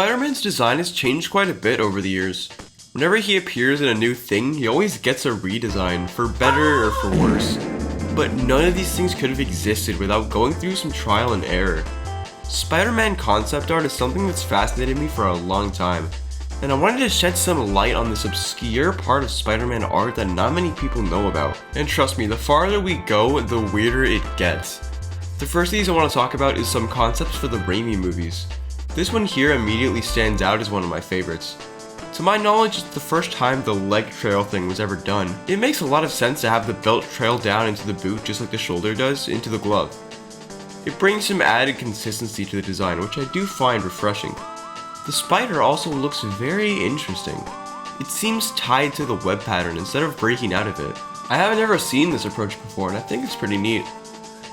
Spider-Man's design has changed quite a bit over the years. Whenever he appears in a new thing, he always gets a redesign, for better or for worse. But none of these things could have existed without going through some trial and error. Spider-Man concept art is something that's fascinated me for a long time, and I wanted to shed some light on this obscure part of Spider-Man art that not many people know about. And trust me, the farther we go, the weirder it gets. The first of these I want to talk about is some concepts for the Raimi movies. This one here immediately stands out as one of my favorites. To my knowledge, it's the first time the leg trail thing was ever done. It makes a lot of sense to have the belt trail down into the boot just like the shoulder does into the glove. It brings some added consistency to the design, which I do find refreshing. The spider also looks very interesting. It seems tied to the web pattern instead of breaking out of it. I haven't ever seen this approach before, and I think it's pretty neat.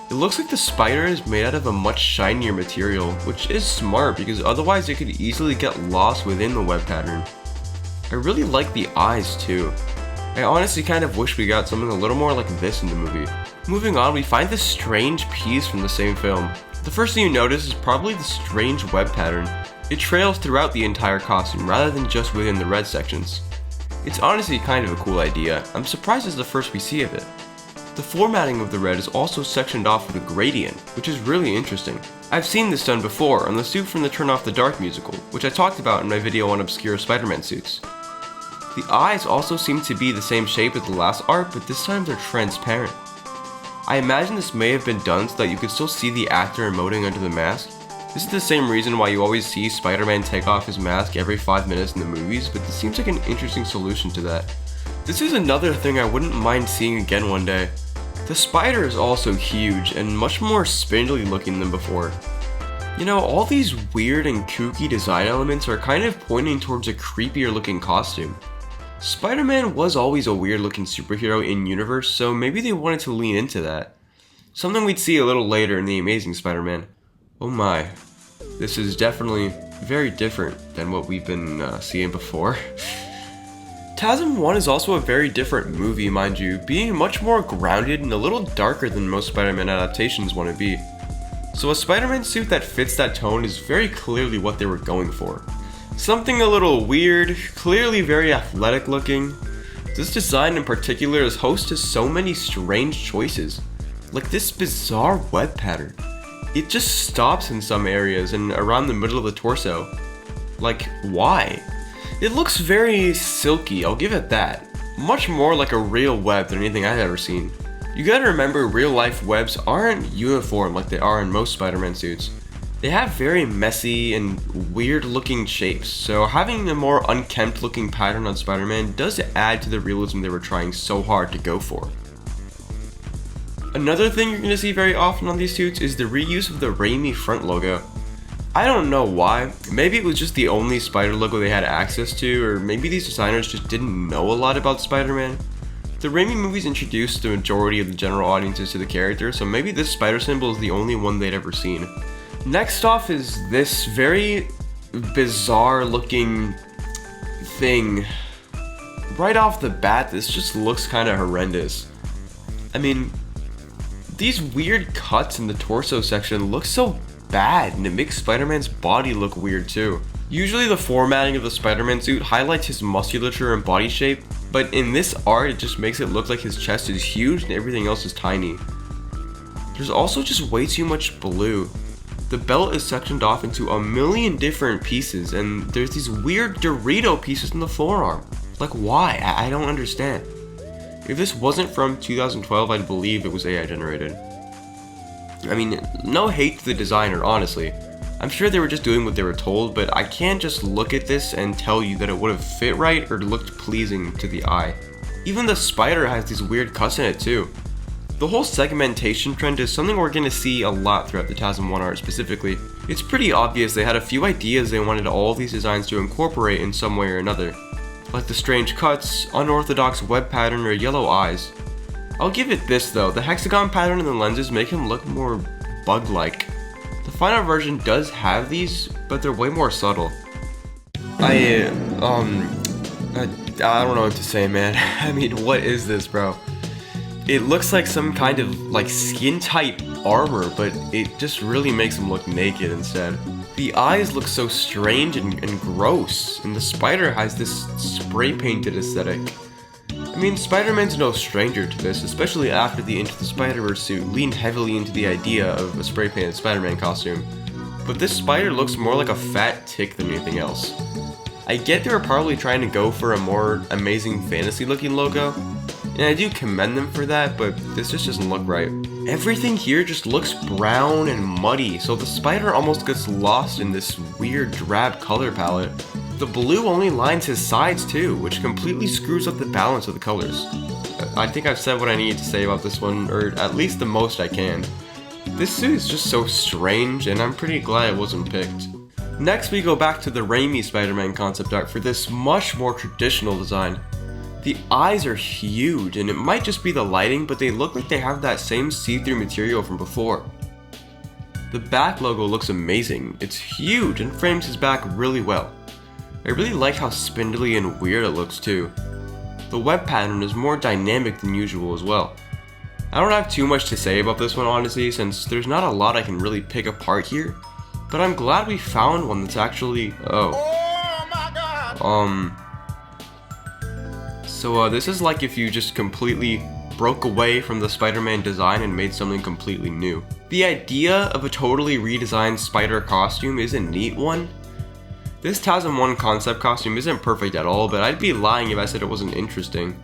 It looks like the spider is made out of a much shinier material, which is smart because otherwise it could easily get lost within the web pattern. I really like the eyes too. I honestly kind of wish we got something a little more like this in the movie. Moving on, we find this strange piece from the same film. The first thing you notice is probably the strange web pattern. It trails throughout the entire costume rather than just within the red sections. It's honestly kind of a cool idea. I'm surprised it's the first we see of it. The formatting of the red is also sectioned off with a gradient, which is really interesting. I've seen this done before on the suit from the Turn Off the Dark musical, which I talked about in my video on obscure Spider-Man suits. The eyes also seem to be the same shape as the last art, but this time they're transparent. I imagine this may have been done so that you could still see the actor emoting under the mask. This is the same reason why you always see Spider-Man take off his mask every 5 minutes in the movies, but this seems like an interesting solution to that. This is another thing I wouldn't mind seeing again one day. The spider is also huge and much more spindly looking than before. You know, all these weird and kooky design elements are kind of pointing towards a creepier looking costume. Spider-Man was always a weird looking superhero in universe, so maybe they wanted to lean into that. Something we'd see a little later in The Amazing Spider-Man. Oh my, this is definitely very different than what we've been seeing before. TASM 1 is also a very different movie, mind you, being much more grounded and a little darker than most Spider-Man adaptations want to be. So a Spider-Man suit that fits that tone is very clearly what they were going for. Something a little weird, clearly very athletic looking. This design in particular is host to so many strange choices, like this bizarre web pattern. It just stops in some areas and around the middle of the torso. Like, why? It looks very silky, I'll give it that. Much more like a real web than anything I've ever seen. You gotta remember, real life webs aren't uniform like they are in most Spider-Man suits. They have very messy and weird looking shapes, so having a more unkempt looking pattern on Spider-Man does add to the realism they were trying so hard to go for. Another thing you're gonna see very often on these suits is the reuse of the Raimi front logo. I don't know why. Maybe it was just the only Spider logo they had access to, or maybe these designers just didn't know a lot about Spider-Man. The Raimi movies introduced the majority of the general audiences to the character, so maybe this spider symbol is the only one they'd ever seen. Next off is this very bizarre looking thing. Right off the bat, this just looks kind of horrendous. I mean, these weird cuts in the torso section look so bad, and it makes Spider-Man's body look weird too. Usually the formatting of the Spider-Man suit highlights his musculature and body shape, but in this art it just makes it look like his chest is huge and everything else is tiny. There's also just way too much blue. The belt is sectioned off into a million different pieces, and there's these weird Dorito pieces in the forearm. Like, why? I don't understand. If this wasn't from 2012, I'd believe it was AI generated. I mean, no hate to the designer, honestly. I'm sure they were just doing what they were told, but I can't just look at this and tell you that it would have fit right or looked pleasing to the eye. Even the spider has these weird cuts in it too. The whole segmentation trend is something we're gonna see a lot throughout the TASM 1 art specifically. It's pretty obvious they had a few ideas they wanted all of these designs to incorporate in some way or another, like the strange cuts, unorthodox web pattern, or yellow eyes. I'll give it this though, the hexagon pattern in the lenses make him look more bug-like. The final version does have these, but they're way more subtle. I don't know what to say, man. I mean, what is this, bro? It looks like some kind of like skin-tight armor, but it just really makes him look naked instead. The eyes look so strange and gross, and the spider has this spray painted aesthetic. I mean, Spider-Man's no stranger to this, especially after the Into the Spider-Verse suit leaned heavily into the idea of a spray painted Spider-Man costume. But this spider looks more like a fat tick than anything else. I get they were probably trying to go for a more amazing fantasy looking logo, and I do commend them for that, but this just doesn't look right. Everything here just looks brown and muddy, so the spider almost gets lost in this weird drab color palette. The blue only lines his sides too, which completely screws up the balance of the colors. I think I've said what I need to say about this one, or at least the most I can. This suit is just so strange, and I'm pretty glad it wasn't picked. Next we go back to the Raimi Spider-Man concept art for this much more traditional design. The eyes are huge, and it might just be the lighting, but they look like they have that same see-through material from before. The back logo looks amazing. It's huge and frames his back really well. I really like how spindly and weird it looks too. The web pattern is more dynamic than usual as well. I don't have too much to say about this one honestly, since there's not a lot I can really pick apart here, but I'm glad we found one that's actually, this is like if you just completely broke away from the Spider-Man design and made something completely new. The idea of a totally redesigned spider costume is a neat one. This TASM 1 concept costume isn't perfect at all, but I'd be lying if I said it wasn't interesting.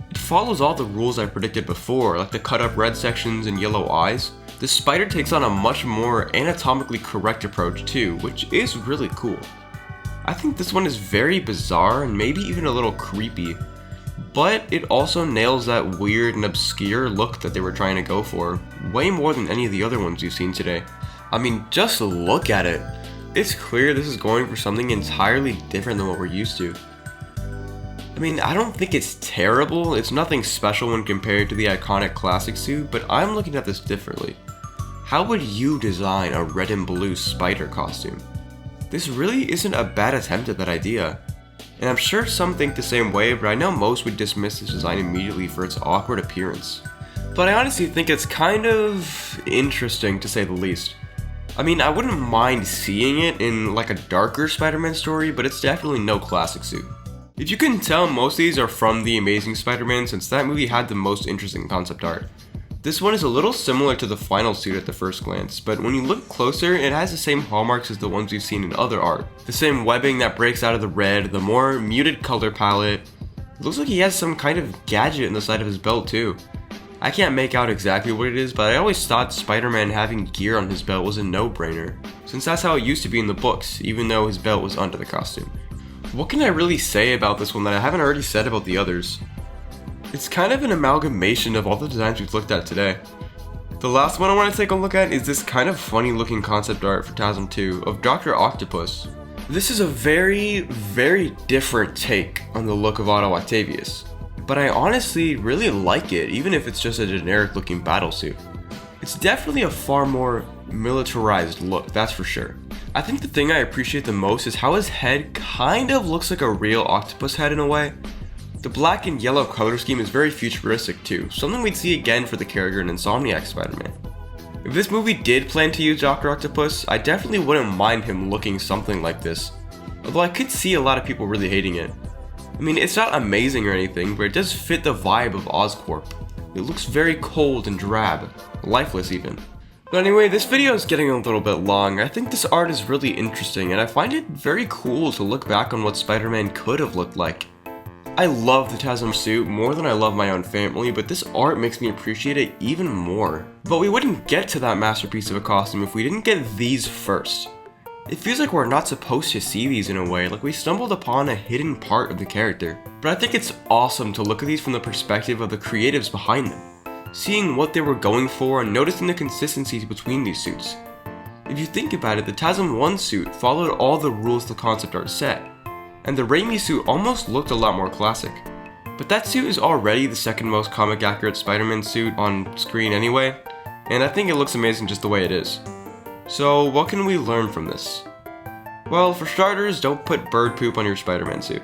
It follows all the rules I predicted before, like the cut up red sections and yellow eyes. The spider takes on a much more anatomically correct approach too, which is really cool. I think this one is very bizarre and maybe even a little creepy, but it also nails that weird and obscure look that they were trying to go for, way more than any of the other ones you've seen today. I mean, just look at it. It's clear this is going for something entirely different than what we're used to. I mean, I don't think it's terrible, it's nothing special when compared to the iconic classic suit, but I'm looking at this differently. How would you design a red and blue spider costume? This really isn't a bad attempt at that idea. And I'm sure some think the same way, but I know most would dismiss this design immediately for its awkward appearance. But I honestly think it's kind of interesting to say the least. I mean, I wouldn't mind seeing it in like a darker Spider-Man story, but it's definitely no classic suit. If you can tell, most of these are from The Amazing Spider-Man since that movie had the most interesting concept art. This one is a little similar to the final suit at the first glance, but when you look closer, it has the same hallmarks as the ones we've seen in other art. The same webbing that breaks out of the red, the more muted color palette. It looks like he has some kind of gadget in the side of his belt too. I can't make out exactly what it is, but I always thought Spider-Man having gear on his belt was a no-brainer, since that's how it used to be in the books, even though his belt was under the costume. What can I really say about this one that I haven't already said about the others? It's kind of an amalgamation of all the designs we've looked at today. The last one I want to take a look at is this kind of funny looking concept art for TASM 2 of Dr. Octopus. This is a very, very different take on the look of Otto Octavius, but I honestly really like it, even if it's just a generic looking battlesuit. It's definitely a far more militarized look, that's for sure. I think the thing I appreciate the most is how his head kind of looks like a real octopus head in a way. The black and yellow color scheme is very futuristic too, something we'd see again for the character in Insomniac Spider-Man. If this movie did plan to use Dr. Octopus, I definitely wouldn't mind him looking something like this, although I could see a lot of people really hating it. I mean, it's not amazing or anything, but it does fit the vibe of Oscorp. It looks very cold and drab, lifeless even. But anyway, this video is getting a little bit long. I think this art is really interesting, and I find it very cool to look back on what Spider-Man could have looked like. I love the TASM suit more than I love my own family, but this art makes me appreciate it even more. But we wouldn't get to that masterpiece of a costume if we didn't get these first. It feels like we're not supposed to see these in a way, like we stumbled upon a hidden part of the character. But I think it's awesome to look at these from the perspective of the creatives behind them, seeing what they were going for and noticing the consistencies between these suits. If you think about it, the TASM 1 suit followed all the rules the concept art set, and the Raimi suit almost looked a lot more classic. But that suit is already the second most comic accurate Spider-Man suit on screen anyway, and I think it looks amazing just the way it is. So what can we learn from this? Well, for starters, don't put bird poop on your Spider-Man suit.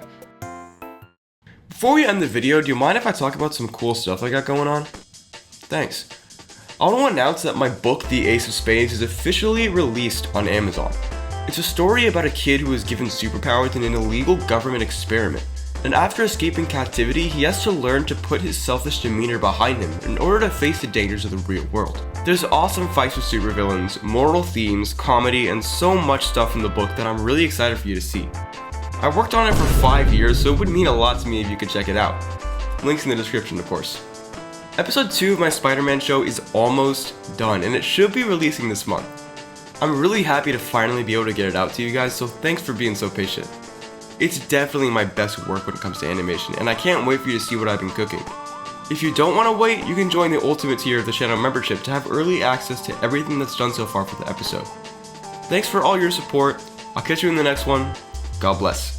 Before we end the video, do you mind if I talk about some cool stuff I got going on? Thanks. I want to announce that my book, The Ace of Spades, is officially released on Amazon. It's a story about a kid who was given superpowers in an illegal government experiment, and after escaping captivity, he has to learn to put his selfish demeanor behind him in order to face the dangers of the real world. There's awesome fights with supervillains, moral themes, comedy, and so much stuff in the book that I'm really excited for you to see. I worked on it for 5 years, so it would mean a lot to me if you could check it out. Links in the description, of course. Episode 2 of my Spider-Man show is almost done, and it should be releasing this month. I'm really happy to finally be able to get it out to you guys, so thanks for being so patient. It's definitely my best work when it comes to animation, and I can't wait for you to see what I've been cooking. If you don't want to wait, you can join the ultimate tier of the channel membership to have early access to everything that's done so far for the episode. Thanks for all your support. I'll catch you in the next one. God bless.